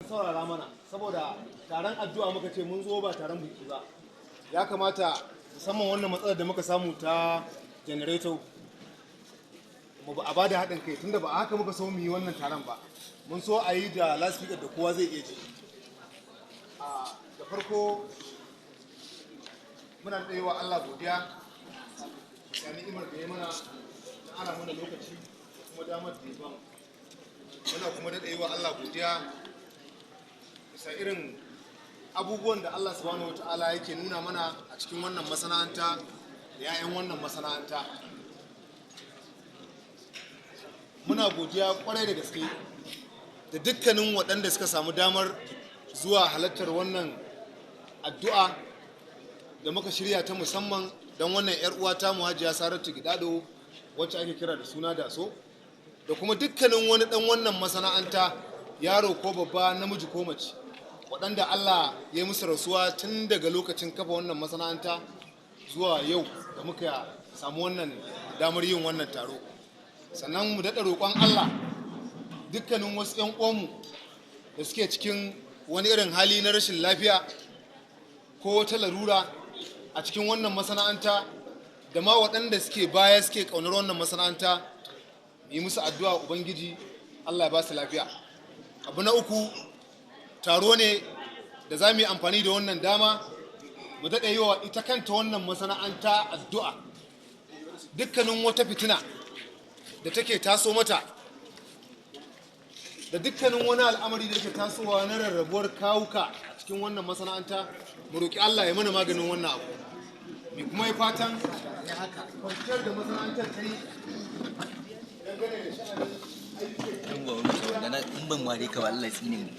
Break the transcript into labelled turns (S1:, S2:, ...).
S1: saurara mana saboda taron addu'a muka ce mun zo ba taron biki ba. Ya kamata musamman wannan matsalar da muka samu ta generator mu ba a bada haɗin kai tunda ba haka muka so mu yi wannan taron ba. Mun so a yi da loudspeaker da kowa zai iya ji. Da farko muna da wa Allah godiya ga ni'imar da ya mana ta ara mana lokaci kuma damar da ya ba mu. Muna kuma da wa Allah godiya bisa irin abubuwan da Allah subhanahu wataala yake nuna mana a cikin wannan masana'anta da 'ya'yan wannan masana'anta. Muna godiya kwarai da gaske da dukkanin waɗanda suka samu damar zuwa halartar wannan addu'a da muka shirya ta musamman don wannan 'yar uwata mu Hajiya Saratu Gidado wacce ake kira da suna DASO, da kuma dukkanin wani ɗan wannan masana'anta yaro ko babba namiji ko mace waɗanda Allah ya yi musu rasuwa tun daga lokacin kafa wannan masana'anta zuwa yau da muka samu wannan damar yin wannan taro. Sannan mu daɗa roƙon Allah dukkanin wasu 'yan uwanmu da suke cikin wani irin hali na rashin lafiya ko wata larura a cikin wannan masana'anta da ma waɗanda suke baya suke ƙaunar wannan masana'anta, yi musu addu'a Ubangiji Allah ya ba su lafiya. Abu na uku, taro ne da za mu yi amfani da wannan dama mu daɗa yi wa ita kanta wannan masana'anta addu'a. Dukkanin wata fitina da take taso mata da dukkanin wani al'amari da yake tasowa na rarrabuwar kawuka a cikin wannan masana'anta, mu roƙi Allah ya mana maganin wannan abu. Mai kuma yi fatan kwanciyar da masana'antar ta yi dangane da sha'anin
S2: in ban ware ka ba Allah ya tsine mu.